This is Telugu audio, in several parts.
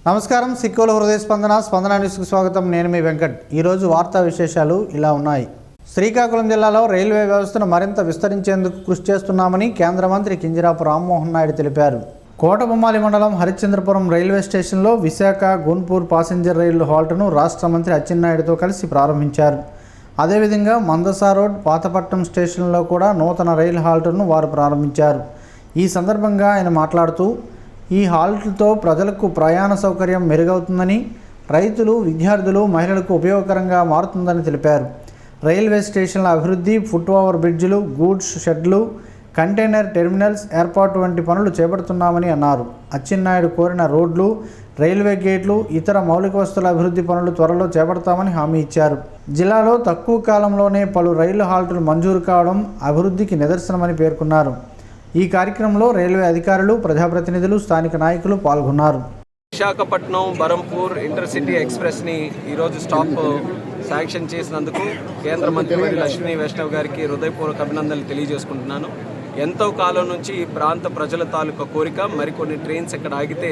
నమస్కారం. సిక్కోలు హృదయ స్పందన న్యూస్కు స్వాగతం. నేను మీ వెంకట్. ఈరోజు వార్తా విశేషాలు ఇలా ఉన్నాయి. శ్రీకాకుళం జిల్లాలో రైల్వే వ్యవస్థను మరింత విస్తరించేందుకు కృషి చేస్తున్నామని కేంద్ర మంత్రి కింజరాపు రామ్మోహన్ నాయుడు తెలిపారు. కోటబొమ్మాలి మండలం హరిశ్చంద్రపురం రైల్వే స్టేషన్లో విశాఖ గూన్పూర్ ప్యాసింజర్ రైలు హాల్ట్ను రాష్ట్ర మంత్రి అచ్చెన్నాయుడుతో కలిసి ప్రారంభించారు. అదేవిధంగా మందసా రోడ్, పాతపట్నం స్టేషన్లో కూడా నూతన రైలు హాల్ట్ను వారు ప్రారంభించారు. ఈ సందర్భంగా ఆయన మాట్లాడుతూ, ఈ హాల్ట్లతో ప్రజలకు ప్రయాణ సౌకర్యం మెరుగవుతుందని, రైతులు, విద్యార్థులు, మహిళలకు ఉపయోగకరంగా మారుతుందని తెలిపారు. రైల్వే స్టేషన్ల అభివృద్ధి, ఫుట్ ఓవర్ బ్రిడ్జిలు, గూడ్స్ షెడ్లు, కంటైనర్ టెర్మినల్స్ ఏర్పాటు వంటి పనులు చేపడుతున్నామని అన్నారు. అచ్చెన్నాయుడు కోరిన రోడ్లు, రైల్వే గేట్లు, ఇతర మౌలిక వస్తువుల అభివృద్ధి పనులు త్వరలో చేపడతామని హామీ ఇచ్చారు. జిల్లాలో తక్కువ కాలంలోనే పలు రైలు హాల్టులు మంజూరు కావడం అభివృద్ధికి నిదర్శనమని పేర్కొన్నారు. ఈ కార్యక్రమంలో రైల్వే అధికారులు, ప్రజాప్రతినిధులు, స్థానిక నాయకులు పాల్గొన్నారు. విశాఖపట్నం బరంపూర్ ఇంటర్సిటీ ఎక్స్ప్రెస్ని ఈరోజు స్టాప్ శాంక్షన్ చేసినందుకు కేంద్ర మంత్రి వర్యులు అశ్విని వైష్ణవ్ గారికి హృదయపూర్వక అభినందనలు తెలియజేసుకుంటున్నాను. ఎంతో కాలం నుంచి ఈ ప్రాంత ప్రజల తాలూకా కోరిక, మరికొన్ని ట్రైన్స్ ఇక్కడ ఆగితే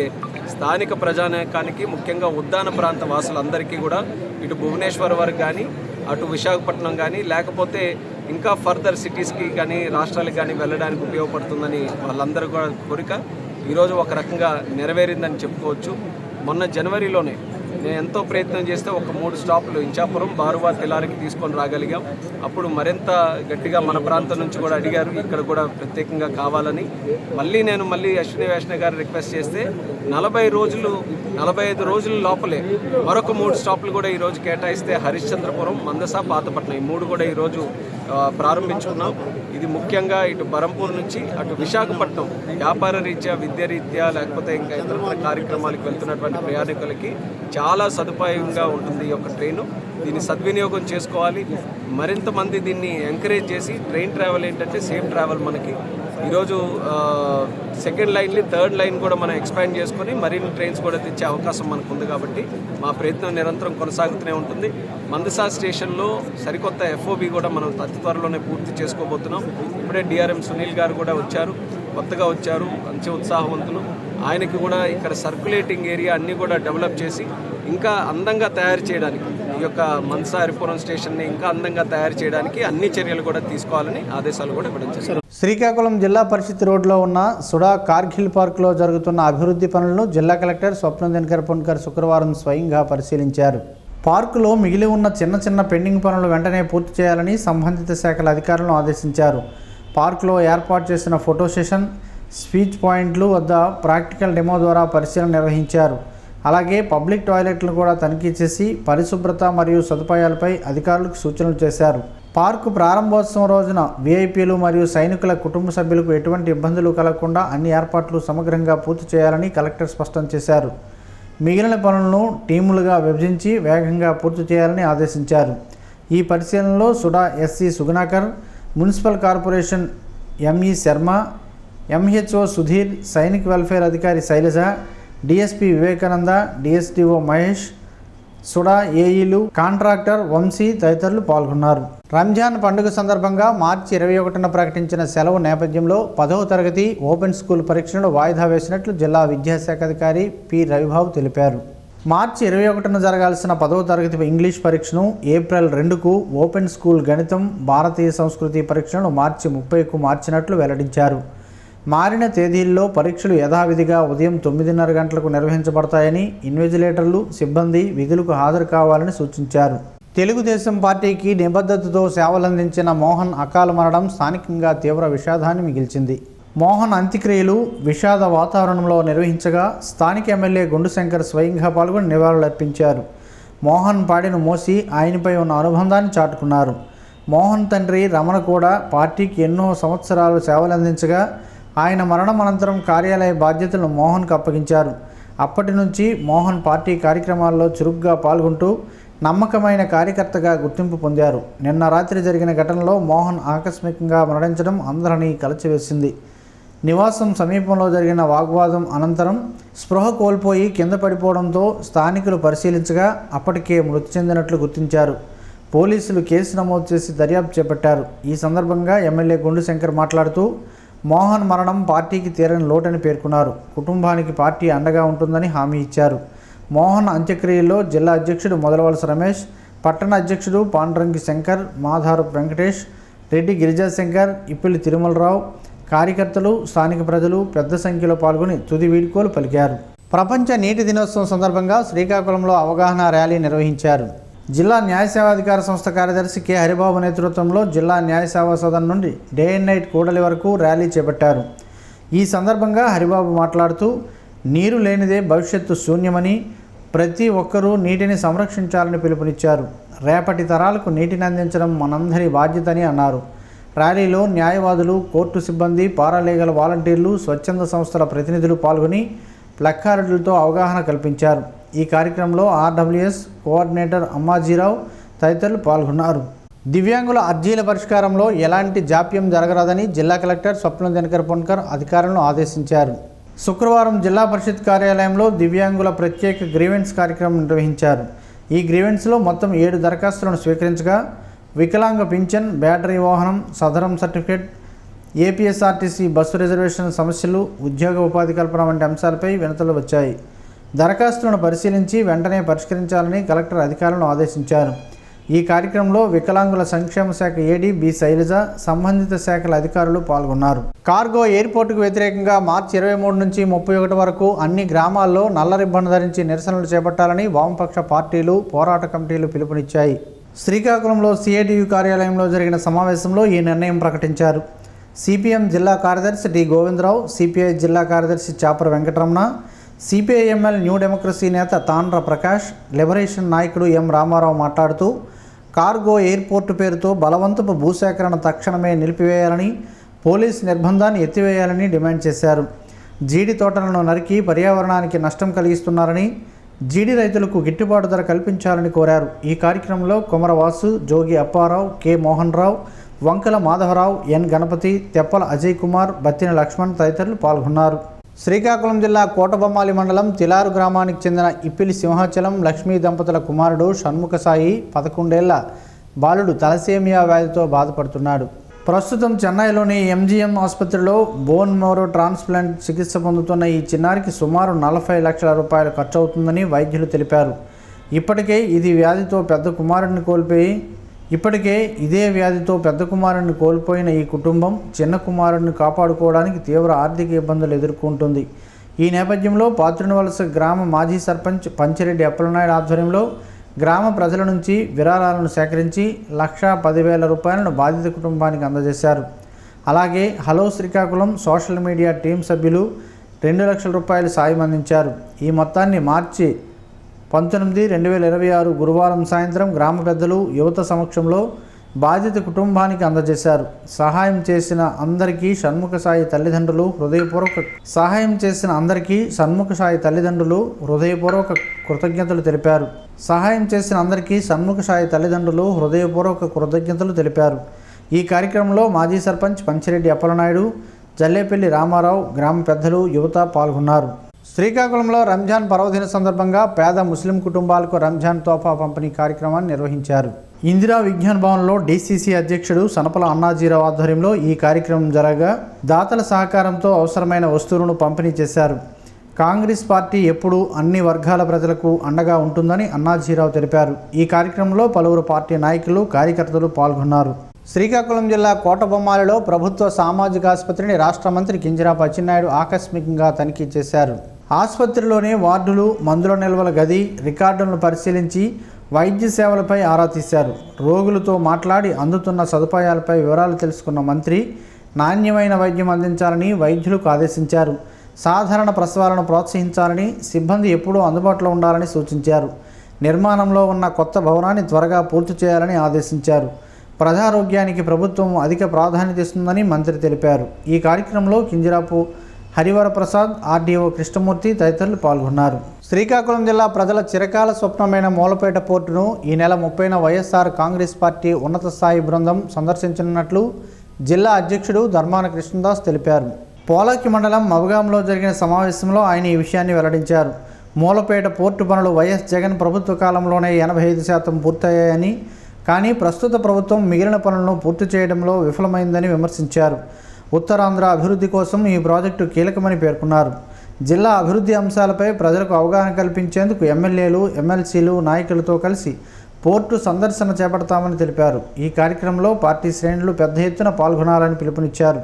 స్థానిక ప్రజానీకానికి, ముఖ్యంగా ఉద్దాన ప్రాంత వాసులందరికీ కూడా ఇటు భువనేశ్వర్ వరకు కానీ, అటు విశాఖపట్నం కానీ, లేకపోతే ఇంకా ఫర్దర్ సిటీస్కి కానీ, రాష్ట్రాలకు కానీ వెళ్ళడానికి ఉపయోగపడుతుందని వాళ్ళందరూ కూడా కోరిక ఈరోజు ఒక రకంగా నెరవేరిందని చెప్పుకోవచ్చు. మొన్న జనవరిలోనే నేను ఎంతో ప్రయత్నం చేస్తే ఒక 3 స్టాపులు ఇచ్చాపురం, బారువా, తెలారికి తీసుకొని రాగలిగాం. అప్పుడు మరింత గట్టిగా మన ప్రాంతం నుంచి కూడా అడిగారు, ఇక్కడ కూడా ప్రత్యేకంగా కావాలని. మళ్ళీ అశ్విని వైష్ణవ్ గారు రిక్వెస్ట్ చేస్తే 45 రోజుల లోపలే మరొక 3 స్టాపులు కూడా ఈరోజు కేటాయిస్తే హరిశ్చంద్రపురం, మందసా, పాతపట్నం ఈ 3 కూడా ఈరోజు ప్రారంభించుకున్నాం. ఇది ముఖ్యంగా ఇటు బరంపూర్ నుంచి అటు విశాఖపట్నం వ్యాపార రీత్యా, విద్య రీత్యా, లేకపోతే ఇంకా ఇతర కార్యక్రమాలకు వెళ్తున్నటువంటి ప్రయాణికులకి చాలా సదుపాయంగా ఉంటుంది ఈ యొక్క ట్రైను. దీన్ని సద్వినియోగం చేసుకోవాలి. మరింత మంది దీన్ని ఎంకరేజ్ చేసి, ట్రైన్ ట్రావెల్ ఏంటంటే సేఫ్ ట్రావెల్. మనకి ఈరోజు సెకండ్ లైన్ని, థర్డ్ లైన్ కూడా మనం ఎక్స్పాండ్ చేసుకొని మరిన్ని ట్రైన్స్ కూడా తెచ్చే అవకాశం మనకు ఉంది. కాబట్టి మా ప్రయత్నం నిరంతరం కొనసాగుతూనే ఉంటుంది. మందసా స్టేషన్లో సరికొత్త FOB కూడా మనం అతి త్వరలోనే పూర్తి చేసుకోబోతున్నాం. ఇప్పుడే DRM సునీల్ గారు కూడా కొత్తగా వచ్చారు, మంచి ఉత్సాహవంతులు. ఆయనకి కూడా ఇక్కడ సర్క్యులేటింగ్ ఏరియా అన్నీ కూడా డెవలప్ చేసి ఇంకా అందంగా తయారు చేయడానికి, ఈ యొక్క మందసా హరిపురం స్టేషన్ని ఇంకా అందంగా తయారు చేయడానికి అన్ని చర్యలు కూడా తీసుకోవాలని ఆదేశాలు కూడా ఇవ్వడం చేశారు. శ్రీకాకుళం జిల్లా పరిషత్ రోడ్లో ఉన్న సుడా కార్గిల్ పార్కులో జరుగుతున్న అభివృద్ధి పనులను జిల్లా కలెక్టర్ స్వప్నదినకర్ పున్కర్ శుక్రవారం స్వయంగా పరిశీలించారు. పార్కులో మిగిలి ఉన్న చిన్న పెండింగ్ పనులు వెంటనే పూర్తి చేయాలని సంబంధిత శాఖల అధికారులను ఆదేశించారు. పార్కులో ఏర్పాటు చేసిన ఫోటో సెషన్, స్పీచ్ పాయింట్లు వద్ద ప్రాక్టికల్ డెమో ద్వారా పరిశీలన నిర్వహించారు. అలాగే పబ్లిక్ టాయిలెట్లను కూడా తనిఖీ చేసి పరిశుభ్రత మరియు సదుపాయాలపై అధికారులకు సూచనలు చేశారు. పార్కు ప్రారంభోత్సవం రోజున VIPలు మరియు సైనికుల కుటుంబ సభ్యులకు ఎటువంటి ఇబ్బందులు కలగకుండా అన్ని ఏర్పాట్లు సమగ్రంగా పూర్తి చేయాలని కలెక్టర్ స్పష్టం చేశారు. మిగిలిన పనులను టీములుగా విభజించి వేగంగా పూర్తి చేయాలని ఆదేశించారు. ఈ పరిశీలనలో SUDA SC Sugunakar, municipal corporation ME Sharma, MHO Sudheer, Sainik welfare అధికారి శైలజ, DSP వివేకానంద, DSDO మహేష్, సుడా AEలు, కాంట్రాక్టర్ వంశీ తదితరులు పాల్గొన్నారు. రంజాన్ పండుగ సందర్భంగా మార్చి 21న ప్రకటించిన సెలవు నేపథ్యంలో 10వ తరగతి ఓపెన్ స్కూల్ పరీక్షలను వాయిదా వేసినట్లు జిల్లా విద్యాశాఖ అధికారి P. రవిబాబు తెలిపారు. మార్చి 21న జరగాల్సిన 10వ తరగతి ఇంగ్లీష్ పరీక్షను ఏప్రిల్ 2కు, ఓపెన్ స్కూల్ గణితం, భారతీయ సంస్కృతి పరీక్షలను మార్చి 30కు మార్చినట్లు వెల్లడించారు. మారిన తేదీల్లో పరీక్షలు యథావిధిగా ఉదయం 9:30 గంటలకు నిర్వహించబడతాయని, ఇన్విజిలేటర్లు, సిబ్బంది విధులకు హాజరు కావాలని సూచించారు. తెలుగుదేశం పార్టీకి నిబద్ధతతో సేవలందించిన మోహన్ అకాల మరణం స్థానికంగా తీవ్ర విషాదాన్ని మిగిల్చింది. మోహన్ అంత్యక్రియలు విషాద వాతావరణంలో నిర్వహించగా స్థానిక ఎమ్మెల్యే గుండుశంకర్ స్వయంగా పాల్గొని నివాళులర్పించారు. మోహన్ పాడిన మోసి ఆయనపై ఉన్న అనుబంధాన్ని చాటుకున్నారు. మోహన్ తండ్రి రమణ కూడా పార్టీకి ఎన్నో సంవత్సరాలు సేవలందించగా ఆయన మరణం అనంతరం కార్యాలయ బాధ్యతలను మోహన్కు అప్పగించారు. అప్పటి నుంచి మోహన్ పార్టీ కార్యక్రమాల్లో చురుగ్గా పాల్గొంటూ నమ్మకమైన కార్యకర్తగా గుర్తింపు పొందారు. నిన్న రాత్రి జరిగిన ఘటనలో మోహన్ ఆకస్మికంగా మరణించడం అందరినీ కలచివేసింది. నివాసం సమీపంలో జరిగిన వాగ్వాదం అనంతరం స్పృహ కోల్పోయి కింద పడిపోవడంతో స్థానికులు పరిశీలించగా అప్పటికే మృతి చెందినట్లు గుర్తించారు. పోలీసులు కేసు నమోదు చేసి దర్యాప్తు చేపట్టారు. ఈ సందర్భంగా ఎమ్మెల్యే గుండుశంకర్ మాట్లాడుతూ, మోహన్ మరణం పార్టీకి తీరని లోటని పేర్కొన్నారు. కుటుంబానికి పార్టీ అండగా ఉంటుందని హామీ ఇచ్చారు. మోహన్ అంత్యక్రియల్లో జిల్లా అధ్యక్షుడు మొదలవలస రమేష్, పట్టణ అధ్యక్షుడు పాండ్రంగి శంకర్, మాధారపు వెంకటేష్, రెడ్డి గిరిజాశంకర్, ఇప్పిలి తిరుమలరావు, కార్యకర్తలు, స్థానిక ప్రజలు పెద్ద సంఖ్యలో పాల్గొని తుది వీడ్కోలు పలికారు. ప్రపంచ నీటి దినోత్సవం సందర్భంగా శ్రీకాకుళంలో అవగాహన ర్యాలీ నిర్వహించారు. జిల్లా న్యాయ సేవాధికార సంస్థ కార్యదర్శి కె హరిబాబు నేతృత్వంలో జిల్లా న్యాయ సేవా సదన్ నుండి డే అండ్ నైట్ కూడలి వరకు ర్యాలీ చేపట్టారు. ఈ సందర్భంగా హరిబాబు మాట్లాడుతూ నీరు లేనిదే భవిష్యత్తు శూన్యమని, ప్రతి ఒక్కరూ నీటిని సంరక్షించాలని పిలుపునిచ్చారు. రేపటి తరాలకు నీటిని అందించడం మనందరి బాధ్యతని అన్నారు. ర్యాలీలో న్యాయవాదులు, కోర్టు సిబ్బంది, పారాలీగల్ వాలంటీర్లు, స్వచ్ఛంద సంస్థల ప్రతినిధులు పాల్గొని ప్లక్కార్డులతో అవగాహన కల్పించారు. ఈ కార్యక్రమంలో ఆర్డబ్ల్యూఎస్ కోఆర్డినేటర్ అమ్మాజీరావు తదితరులు పాల్గొన్నారు. దివ్యాంగుల అర్జీల పరిష్కారంలో ఎలాంటి జాప్యం జరగరాదని జిల్లా కలెక్టర్ స్వప్న దినకర్ పొన్కర్ అధికారులను ఆదేశించారు. శుక్రవారం జిల్లా పరిషత్ కార్యాలయంలో దివ్యాంగుల ప్రత్యేక గ్రీవెన్స్ కార్యక్రమం నిర్వహించారు. ఈ గ్రీవెన్స్లో మొత్తం 7 దరఖాస్తులను స్వీకరించగా వికలాంగ పింఛన్, బ్యాటరీ వాహనం, సదరం సర్టిఫికేట్, ఏపీఎస్ఆర్టీసీ బస్సు రిజర్వేషన్ సమస్యలు, ఉద్యోగ ఉపాధి కల్పన వంటి అంశాలపై వినతులు వచ్చాయి. దరఖాస్తులను పరిశీలించి వెంటనే పరిష్కరించాలని కలెక్టర్ అధికారులను ఆదేశించారు. ఈ కార్యక్రమంలో వికలాంగుల సంక్షేమ శాఖ ఏడీ బి శైలజ, సంబంధిత శాఖల అధికారులు పాల్గొన్నారు. కార్గో ఎయిర్పోర్టుకు వ్యతిరేకంగా మార్చి 23 నుంచి 31 వరకు అన్ని గ్రామాల్లో నల్ల రిబ్బన్ ధరించి నిరసనలు చేపట్టాలని వామపక్ష పార్టీలు, పోరాట కమిటీలు పిలుపునిచ్చాయి. శ్రీకాకుళంలో సిఐటియు కార్యాలయంలో జరిగిన సమావేశంలో ఈ నిర్ణయం ప్రకటించారు. సిపిఎం జిల్లా కార్యదర్శి డి గోవిందరావు, సిపిఐ జిల్లా కార్యదర్శి Chapara Venkataramana, CPIML new democracy నేత తాండ్ర ప్రకాష్, లిబరేషన్ నాయకుడు ఎం రామారావు మాట్లాడుతూ కార్గో ఎయిర్పోర్టు పేరుతో బలవంతపు భూసేకరణ తక్షణమే నిలిపివేయాలని, పోలీస్ నిర్బంధాన్ని ఎత్తివేయాలని డిమాండ్ చేశారు. జీడి తోటలను నరికి పర్యావరణానికి నష్టం కలిగిస్తున్నారని, జీడి రైతులకు గిట్టుబాటు ధర కల్పించాలని కోరారు. ఈ కార్యక్రమంలో కొమరవాసు, జోగి అప్పారావు, కె మోహన్ రావు, వంకల మాధవరావు, ఎన్ గణపతి, తెప్పల అజయ్ కుమార్, బత్తిన లక్ష్మణ్ తదితరులు పాల్గొన్నారు. శ్రీకాకుళం జిల్లా కోటబొమ్మాలి మండలం తిలారు గ్రామానికి చెందిన ఇప్పిలి సింహాచలం లక్ష్మీ దంపతుల కుమారుడు షణ్ముఖసాయి 11 ఏళ్ల బాలుడు తలసేమియా వ్యాధితో బాధపడుతున్నాడు. ప్రస్తుతం చెన్నైలోని ఎంజీఎం ఆసుపత్రిలో బోన్ మ్యారో ట్రాన్స్ప్లాంట్ చికిత్స పొందుతున్న ఈ చిన్నారికి సుమారు 40 లక్షల రూపాయలు ఖర్చు అవుతుందని వైద్యులు తెలిపారు. ఇప్పటికే ఇదే వ్యాధితో పెద్ద కుమారుడిని కోల్పోయిన ఈ కుటుంబం చిన్న కుమారుడిని కాపాడుకోవడానికి తీవ్ర ఆర్థిక ఇబ్బందులు ఎదుర్కొంటుంది. ఈ నేపథ్యంలో పాత్రునివలస గ్రామ మాజీ సర్పంచ్ పంచిరెడ్డి అప్పలనాయుడు ఆధ్వర్యంలో గ్రామ ప్రజల నుంచి విరాళాలను సేకరించి 1,10,000 రూపాయలను బాధిత కుటుంబానికి అందజేశారు. అలాగే hello Srikakulam social media team సభ్యులు 2 లక్షల రూపాయలు సాయం అందించారు. ఈ మొత్తాన్ని మార్చి 19, 2026 గురువారం సాయంత్రం గ్రామ పెద్దలు, యువత సమక్షంలో బాధిత కుటుంబానికి అందజేశారు. సహాయం చేసిన అందరికీ షణ్ముఖసాయి తల్లిదండ్రులు హృదయపూర్వక కృతజ్ఞతలు తెలిపారు. ఈ కార్యక్రమంలో మాజీ సర్పంచ్ పంచిరెడ్డి అప్పలనాయుడు, జల్లేపల్లి రామారావు, గ్రామ పెద్దలు, యువత పాల్గొన్నారు. శ్రీకాకుళంలో రంజాన్ పర్వదిన సందర్భంగా పేద ముస్లిం కుటుంబాలకు రంజాన్ తోఫా పంపిణీ కార్యక్రమాన్ని నిర్వహించారు. ఇందిరా విజ్ఞాన్ భవన్లో డీసీసీ అధ్యక్షుడు సనపల అన్నాజీరావు ఆధ్వర్యంలో ఈ కార్యక్రమం జరగగా దాతల సహకారంతో అవసరమైన వస్తువులను పంపిణీ చేశారు. కాంగ్రెస్ పార్టీ ఎప్పుడూ అన్ని వర్గాల ప్రజలకు అండగా ఉంటుందని అన్నాజీరావు తెలిపారు. ఈ కార్యక్రమంలో పలువురు పార్టీ నాయకులు, కార్యకర్తలు పాల్గొన్నారు. శ్రీకాకుళం జిల్లా కోటబొమ్మాలిలో ప్రభుత్వ సామాజిక ఆసుపత్రిని రాష్ట్ర మంత్రి కింజరాపు అచ్చెన్నాయుడు ఆకస్మికంగా తనిఖీ చేశారు. ఆసుపత్రిలోని వార్డులు, మందుల నిల్వల గది, రికార్డులను పరిశీలించి వైద్య సేవలపై ఆరా తీశారు. రోగులతో మాట్లాడి అందుతున్న సదుపాయాలపై వివరాలు తెలుసుకున్న మంత్రి నాణ్యమైన వైద్యం అందించాలని వైద్యులకు ఆదేశించారు. సాధారణ ప్రసవాలను ప్రోత్సహించాలని, సిబ్బంది ఎప్పుడూ అందుబాటులో ఉండాలని సూచించారు. నిర్మాణంలో ఉన్న కొత్త భవనాన్ని త్వరగా పూర్తి చేయాలని ఆదేశించారు. ప్రజారోగ్యానికి ప్రభుత్వం అధిక ప్రాధాన్యత ఇస్తుందని మంత్రి తెలిపారు. ఈ కార్యక్రమంలో కింజరాపు హరివరప్రసాద్, ఆర్డీఓ కృష్ణమూర్తి తదితరులు పాల్గొన్నారు. శ్రీకాకుళం జిల్లా ప్రజల చిరకాల స్వప్నమైన మూలపేట పోర్టును ఈ నెల 30న వైఎస్ఆర్ కాంగ్రెస్ పార్టీ ఉన్నత స్థాయి బృందం సందర్శించనున్నట్లు జిల్లా అధ్యక్షుడు ధర్మాన కృష్ణదాస్ తెలిపారు. పోలాకి మండలం మవగాంలో జరిగిన సమావేశంలో ఆయన ఈ విషయాన్ని వెల్లడించారు. మూలపేట పోర్టు పనులు వైఎస్ జగన్ ప్రభుత్వ కాలంలోనే 85% పూర్తయ్యాయని, కానీ ప్రస్తుత ప్రభుత్వం మిగిలిన పనులను పూర్తి చేయడంలో విఫలమైందని విమర్శించారు. ఉత్తరాంధ్ర అభివృద్ధి కోసం ఈ ప్రాజెక్టు కీలకమని పేర్కొన్నారు. జిల్లా అభివృద్ధి అంశాలపై ప్రజలకు అవగాహన కల్పించేందుకు ఎమ్మెల్యేలు, ఎమ్మెల్సీలు, నాయకులతో కలిసి పోర్టు సందర్శన చేపడతామని తెలిపారు. ఈ కార్యక్రమంలో పార్టీ శ్రేణులు పెద్ద ఎత్తున పాల్గొనాలని పిలుపునిచ్చారు.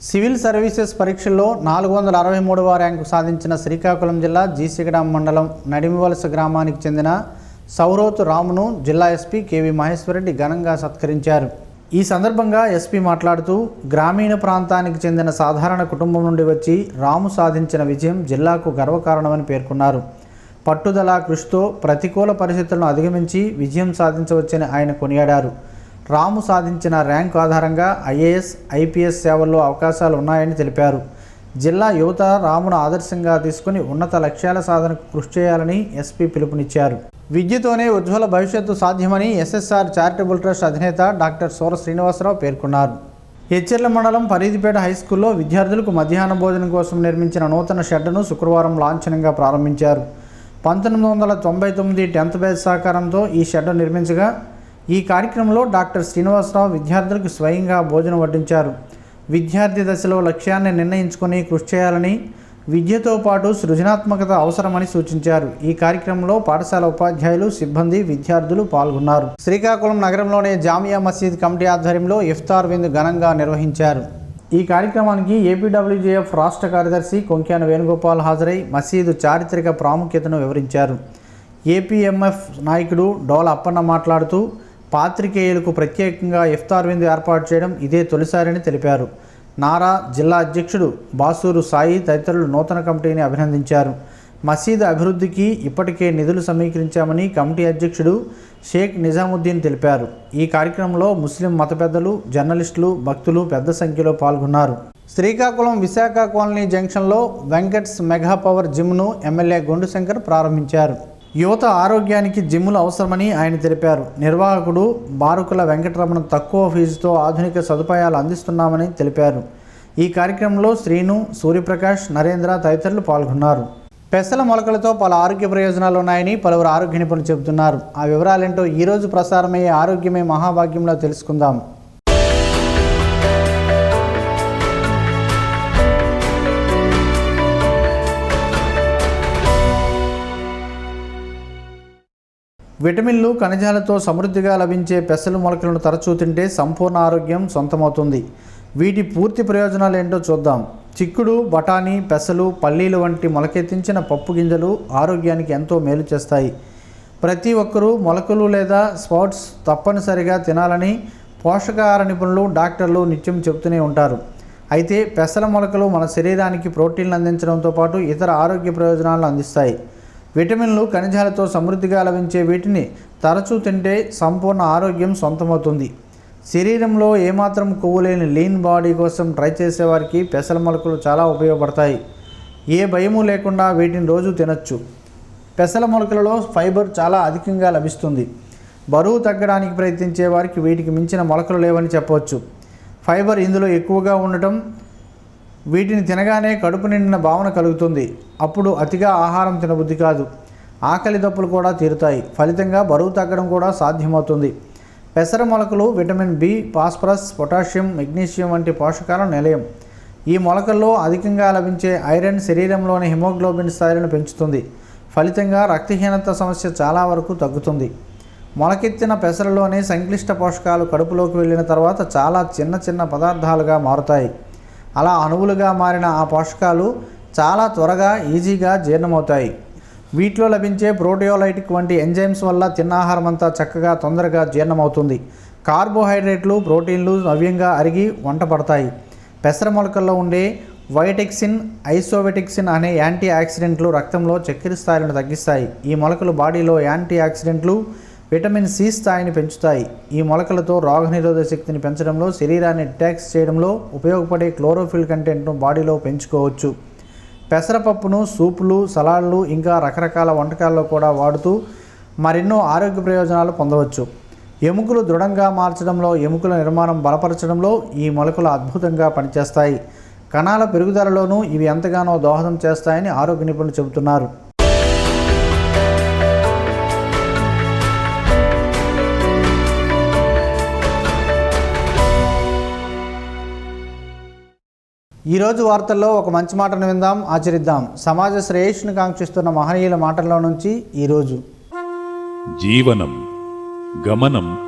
సివిల్ సర్వీసెస్ పరీక్షల్లో 463వ ర్యాంకు సాధించిన శ్రీకాకుళం జిల్లా జీసిగడాం మండలం నడిమివలస గ్రామానికి చెందిన సౌరోతు రామును జిల్లా ఎస్పీ కేవీ మహేశ్వరరెడ్డి ఘనంగా సత్కరించారు. ఈ సందర్భంగా ఎస్పీ మాట్లాడుతూ గ్రామీణ ప్రాంతానికి చెందిన సాధారణ కుటుంబం నుండి వచ్చి రాము సాధించిన విజయం జిల్లాకు గర్వకారణమని పేర్కొన్నారు. పట్టుదల, కృషితో ప్రతికూల పరిస్థితులను అధిగమించి విజయం సాధించవచ్చని ఆయన కొనియాడారు. రాము సాధించిన ర్యాంకు ఆధారంగా ఐఏఎస్, ఐపీఎస్ సేవల్లో అవకాశాలు ఉన్నాయని తెలిపారు. జిల్లా యువత రామును ఆదర్శంగా తీసుకుని ఉన్నత లక్ష్యాల సాధనకు కృషి చేయాలని ఎస్పీ పిలుపునిచ్చారు. విద్యతోనే ఉజ్వల భవిష్యత్తు సాధ్యమని ఎస్ఎస్ఆర్ చారిటబుల్ ట్రస్ట్ అధినేత డాక్టర్ సోర శ్రీనివాసరావు పేర్కొన్నారు. ఎచ్చెర్ల మండలం ఫరీదిపేట హైస్కూల్లో విద్యార్థులకు మధ్యాహ్న భోజనం కోసం నిర్మించిన నూతన షెడ్డును శుక్రవారం లాంఛనంగా ప్రారంభించారు. 1999 10th బ్యాచ్ సహకారంతో ఈ షెడ్డు నిర్మించగా ఈ కార్యక్రమంలో డాక్టర్ శ్రీనివాసరావు విద్యార్థులకు స్వయంగా భోజనం వడ్డించారు. విద్యార్థి దశలో లక్ష్యాన్ని నిర్ణయించుకొని కృషి చేయాలని, విద్యతో పాటు సృజనాత్మకత అవసరమని సూచించారు. ఈ కార్యక్రమంలో పాఠశాల ఉపాధ్యాయులు, సిబ్బంది, విద్యార్థులు పాల్గొన్నారు. శ్రీకాకుళం నగరంలోని జామియా మసీద్ కమిటీ ఆధ్వర్యంలో ఇఫ్తార్ విందు ఘనంగా నిర్వహించారు. ఈ కార్యక్రమానికి ఏపీడబ్ల్యూజేఎఫ్ రాష్ట్ర కార్యదర్శి కొంక్యాన వేణుగోపాల్ హాజరై మసీదు చారిత్రక ప్రాముఖ్యతను వివరించారు. ఏపీఎంఎఫ్ నాయకుడు డోల అప్పన్న మాట్లాడుతూ పాత్రికేయులకు ప్రత్యేకంగా ఇఫ్తార్ విందు ఏర్పాటు చేయడం ఇదే తొలిసారని తెలిపారు. నారా, జిల్లా అధ్యక్షుడు బాసూరు సాయి తదితరులు నూతన కమిటీని అభినందించారు. మసీదు అభివృద్ధికి ఇప్పటికే నిధులు సమీకరించామని కమిటీ అధ్యక్షుడు షేక్ నిజాముద్దీన్ తెలిపారు. ఈ కార్యక్రమంలో ముస్లిం మత పెద్దలు, జర్నలిస్టులు, భక్తులు పెద్ద సంఖ్యలో పాల్గొన్నారు. శ్రీకాకుళం విశాఖ కాలనీ జంక్షన్లో వెంకట్స్ మెగా పవర్ జిమ్ను ఎమ్మెల్యే గొండు శంకర్ ప్రారంభించారు. యువత ఆరోగ్యానికి జిమ్ములు అవసరమని ఆయన తెలిపారు. నిర్వాహకుడు బారుకుల వెంకటరమణ తక్కువ ఫీజుతో ఆధునిక సదుపాయాలు అందిస్తున్నామని తెలిపారు. ఈ కార్యక్రమంలో శ్రీను, సూర్యప్రకాష్, నరేంద్ర తదితరులు పాల్గొన్నారు. పెసల మొలకలతో పలు ఆరోగ్య ప్రయోజనాలు ఉన్నాయని పలువురు ఆరోగ్య నిపుణులు చెబుతున్నారు. ఆ వివరాలేంటో ఈరోజు ప్రసారమయ్యే ఆరోగ్యమే మహాభాగ్యంలో తెలుసుకుందాం. విటమిన్లు, ఖనిజాలతో సమృద్ధిగా లభించే పెసలు మొలకలను తరచూ తింటే సంపూర్ణ ఆరోగ్యం సొంతమవుతుంది. వీటి పూర్తి ప్రయోజనాలు ఏంటో చూద్దాం. చిక్కుడు, బఠానీ, పెసలు, పల్లీలు వంటి మొలకెత్తించిన పప్పు గింజలు ఆరోగ్యానికి ఎంతో మేలు చేస్తాయి. ప్రతి ఒక్కరూ మొలకలు లేదా స్ప్రౌట్స్ తప్పనిసరిగా తినాలని పోషకాహార నిపుణులు, డాక్టర్లు నిత్యం చెబుతూనే ఉంటారు. అయితే పెసల మొలకలు మన శరీరానికి ప్రోటీన్లు అందించడంతో పాటు ఇతర ఆరోగ్య ప్రయోజనాలను అందిస్తాయి. విటమిన్లు, ఖనిజాలతో సమృద్ధిగా లభించే వీటిని తరచూ తింటే సంపూర్ణ ఆరోగ్యం సొంతమవుతుంది. శరీరంలో ఏమాత్రం కొవ్వు లేని లీన్ బాడీ కోసం ట్రై చేసేవారికి పెసల మొలకలు చాలా ఉపయోగపడతాయి. ఏ భయము లేకుండా వీటిని రోజు తినచ్చు. పెసల మొలకలలో ఫైబర్ చాలా అధికంగా లభిస్తుంది. బరువు తగ్గడానికి ప్రయత్నించే వారికి వీటికి మించిన మొలకలు లేవని చెప్పవచ్చు. ఫైబర్ ఇందులో ఎక్కువగా ఉండటం వీటిని తినగానే కడుపు నిండిన భావన కలుగుతుంది. అప్పుడు అతిగా ఆహారం తినబుద్ధి కాదు. ఆకలి దప్పులు కూడా తీరుతాయి. ఫలితంగా బరువు తగ్గడం కూడా సాధ్యమవుతుంది. పెసర మొలకలు vitamin B, phosphorus, potassium, magnesium వంటి పోషకాల నిలయం. ఈ మొలకల్లో అధికంగా లభించే ఐరన్ శరీరంలోని హిమోగ్లోబిన్ స్థాయిలను పెంచుతుంది. ఫలితంగా రక్తహీనత సమస్య చాలా వరకు తగ్గుతుంది. మొలకెత్తిన పెసరలోని సంక్లిష్ట పోషకాలు కడుపులోకి వెళ్ళిన తర్వాత చాలా చిన్న చిన్న పదార్థాలుగా మారుతాయి. అలా అణువులుగా మారిన ఆ పోషకాలు చాలా త్వరగా, ఈజీగా జీర్ణమవుతాయి. వీటిలో లభించే ప్రోటియోలైటిక్ వంటి ఎంజైమ్స్ వల్ల తిన్న ఆహారం అంతా చక్కగా, తొందరగా జీర్ణమవుతుంది. కార్బోహైడ్రేట్లు, ప్రోటీన్లు నవ్యంగా అరిగి వంట పడతాయి. పెసర మొలకల్లో ఉండే వైటెక్సిన్, ఐసోవెటిక్సిన్ అనే యాంటీ ఆక్సిడెంట్లు రక్తంలో చక్కెర స్థాయిలను తగ్గిస్తాయి. ఈ మొలకలు బాడీలో యాంటీ ఆక్సిడెంట్లు, విటమిన్ సి స్థాయిని పెంచుతాయి. ఈ మొలకలతో రోగనిరోధక శక్తిని పెంచడంలో, శరీరాన్ని డిటాక్స్ చేయడంలో ఉపయోగపడే క్లోరోఫిల్ కంటెంట్ను బాడీలో పెంచుకోవచ్చు. పెసరపప్పును సూపులు, సలాడ్లు ఇంకా రకరకాల వంటకాల్లో కూడా వాడుతూ మరెన్నో ఆరోగ్య ప్రయోజనాలు పొందవచ్చు. ఎముకలు దృఢంగా మార్చడంలో, ఎముకల నిర్మాణం బలపరచడంలో ఈ మొలకలు అద్భుతంగా పనిచేస్తాయి. కణాల పెరుగుదలలోనూ ఇవి ఎంతగానో దోహదం చేస్తాయని ఆరోగ్య నిపుణులు చెబుతున్నారు. ఈరోజు వార్తల్లో ఒక మంచి మాటను విందాం, ఆచరిద్దాం. సమాజ శ్రేయస్సును కాంక్షిస్తున్న మహనీయుల మాటల్లో నుంచి ఈరోజు. జీవనం గమనం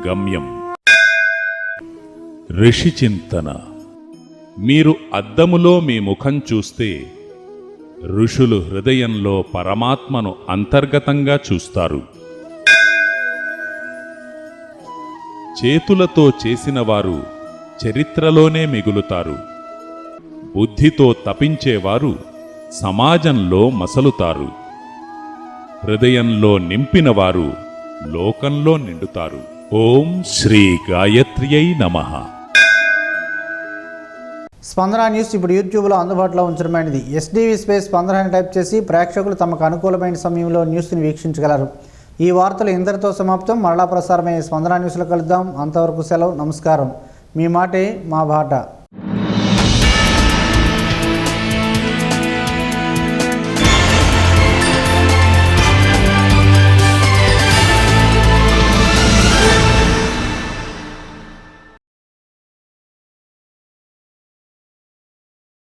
గమ్యం. ఋషి చింతన. మీరు అద్దములో మీ ముఖం చూస్తే ఋషులు హృదయంలో పరమాత్మను అంతర్గతంగా చూస్తారు. చేతులతో చేసినవారు చరిత్రలోనే మిగులుతారు. బుద్ధితో తపించేవారు సమాజంలో మసలుతారు. హృదయంలో నింపినవారు లోకంలో నిండుతారు. ఓం శ్రీ గాయత్ర్యై నమః. స్పందన న్యూస్ ఇప్పుడు యూట్యూబ్లో అందుబాటులో ఉంచడమైనది. SDV స్పేస్ స్పందన అని టైప్ చేసి ప్రేక్షకులు తమకు అనుకూలమైన సమయంలో న్యూస్ని వీక్షించగలరు. ఈ వార్తలు ఇంతటితో సమాప్తం. మరలా ప్రసారమయ్యే స్పందన న్యూస్లో కలుద్దాం. అంతవరకు సెలవు. నమస్కారం. మీ మాటే మా బాట.